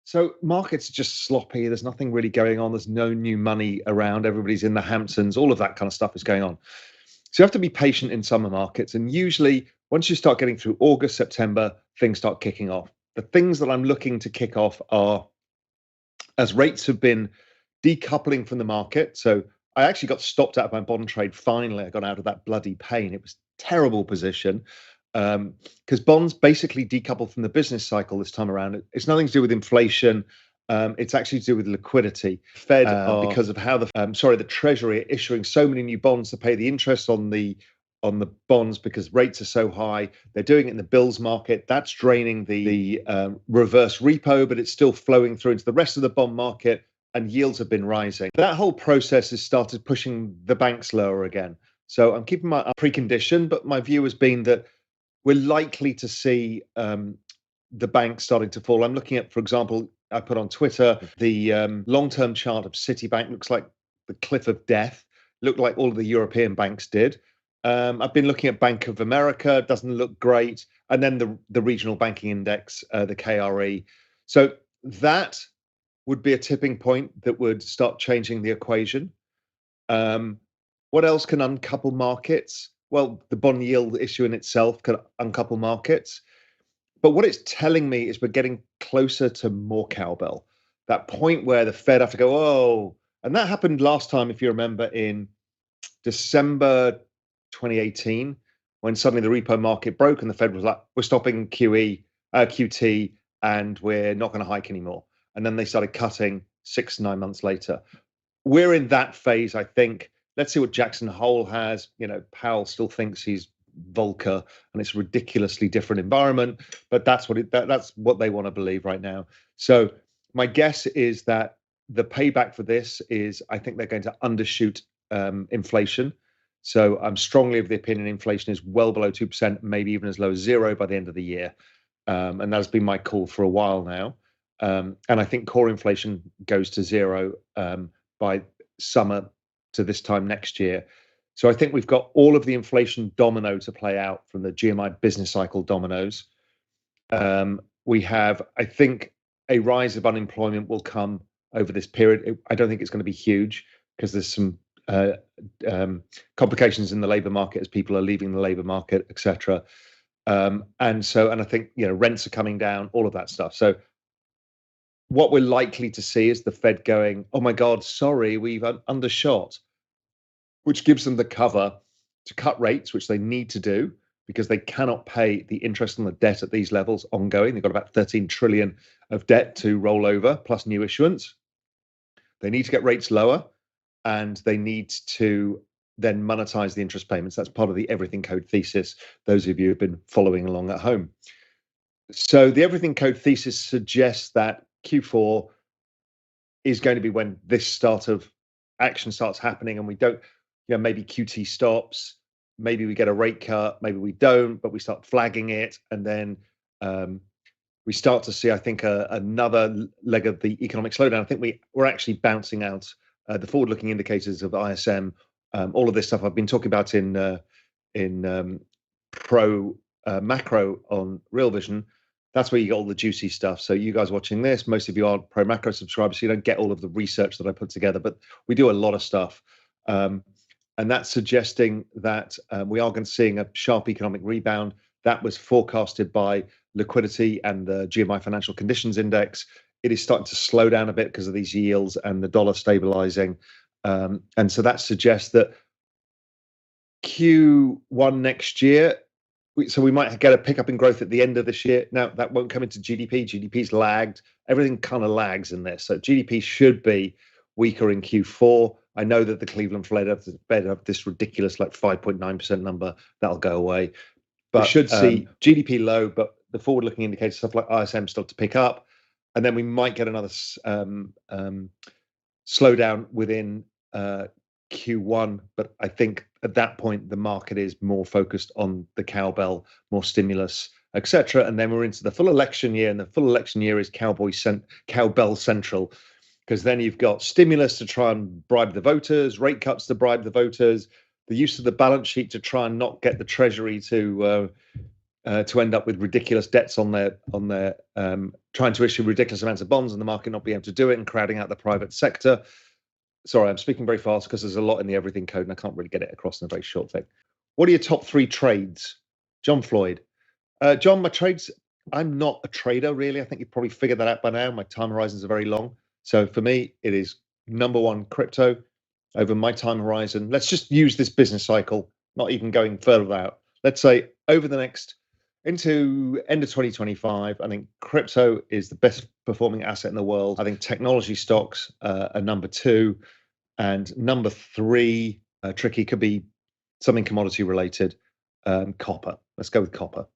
So markets are just sloppy. There's nothing really going on. There's no new money around. Everybody's in the Hamptons. All of that kind of stuff is going on. So you have to be patient in summer markets. And usually, once you start getting through August, September, things start kicking off. The things that I'm looking to kick off are as rates have been decoupling from the market. So I actually got stopped out of my bond trade. Finally, I got out of that bloody pain. It was a terrible position because bonds basically decouple from the business cycle this time around. It's nothing to do with inflation. It's actually to do with liquidity. Fed because of how the Treasury are issuing so many new bonds to pay the interest on the bonds because rates are so high. They're doing it in the bills market. That's draining the reverse repo, but it's still flowing through into the rest of the bond market, and yields have been rising. That whole process has started pushing the banks lower again. So I'm keeping my precondition, but my view has been that we're likely to see the banks starting to fall. I'm looking at, for example, I put on Twitter, the long-term chart of Citibank looks like the cliff of death, looked like all of the European banks did. I've been looking at Bank of America, doesn't look great. And then the regional banking index, the KRE. So that would be a tipping point that would start changing the equation. What else can uncouple markets? Well, the bond yield issue in itself can uncouple markets. But what it's telling me is we're getting closer to more cowbell. That point where the Fed have to go, oh, and that happened last time, if you remember, in December 2018, when suddenly the repo market broke and the Fed was like, we're stopping QT, and we're not going to hike anymore. And then they started cutting 6 to 9 months later. We're in that phase, I think. Let's see what Jackson Hole has. Powell still thinks he's Volcker, and it's a ridiculously different environment, but that's what they want to believe right now. So my guess is that the payback for this is I think they're going to undershoot inflation. So I'm strongly of the opinion inflation is well below 2%, maybe even as low as 0 by the end of the year. And that's been my call for a while now. And I think core inflation goes to 0 by summer to this time next year. So I think we've got all of the inflation domino to play out from the GMI business cycle dominoes. We have, I think, a rise of unemployment will come over this period. I don't think it's going to be huge because there's some complications in the labour market as people are leaving the labour market, etc. And I think rents are coming down, all of that stuff. So what we're likely to see is the Fed going, oh my God, sorry, we've undershot, which gives them the cover to cut rates, which they need to do because they cannot pay the interest on the debt at these levels ongoing. They've got about 13 trillion of debt to roll over plus new issuance. They need to get rates lower, and they need to then monetize the interest payments. That's part of the everything code thesis, those of you who have been following along at home. So the everything code thesis suggests that Q4 is going to be when this start of action starts happening, and we don't, maybe QT stops, maybe we get a rate cut, maybe we don't, but we start flagging it, and then we start to see, I think, another leg of the economic slowdown. I think we're actually bouncing out the forward-looking indicators of ISM, all of this stuff I've been talking about in pro macro on Real Vision. That's where you get all the juicy stuff. So you guys watching this, most of you aren't pro macro subscribers, so you don't get all of the research that I put together, but we do a lot of stuff. And that's suggesting that we are going to seeing a sharp economic rebound. That was forecasted by liquidity and the GMI Financial Conditions Index. It is starting to slow down a bit because of these yields and the dollar stabilizing. And so that suggests that Q1 next year, we might get a pickup in growth at the end of this year. Now, that won't come into GDP. GDP's lagged. Everything kind of lags in this. So GDP should be weaker in Q4. I know that the Cleveland Fed have this ridiculous 5.9% number. That'll go away. But we should see GDP low, but the forward-looking indicators, stuff like ISM, start to pick up. And then we might get another slowdown within Q1. But I think at that point, the market is more focused on the cowbell, more stimulus, etc. And then we're into the full election year. And the full election year is cowbell central. Because then you've got stimulus to try and bribe the voters, rate cuts to bribe the voters, the use of the balance sheet to try and not get the Treasury to to end up with ridiculous debts on their trying to issue ridiculous amounts of bonds and the market not being able to do it and crowding out the private sector. Sorry, I'm speaking very fast because there's a lot in the everything code and I can't really get it across in a very short thing. What are your top 3 trades? John Floyd. John, my trades, I'm not a trader really. I think you've probably figured that out by now. My time horizons are very long. So for me, it is number 1 crypto over my time horizon. Let's just use this business cycle, not even going further out. Let's say over the next into end of 2025, I think crypto is the best performing asset in the world. I think technology stocks are number 2, and number 3, tricky, could be something commodity related. Copper. Let's go with copper.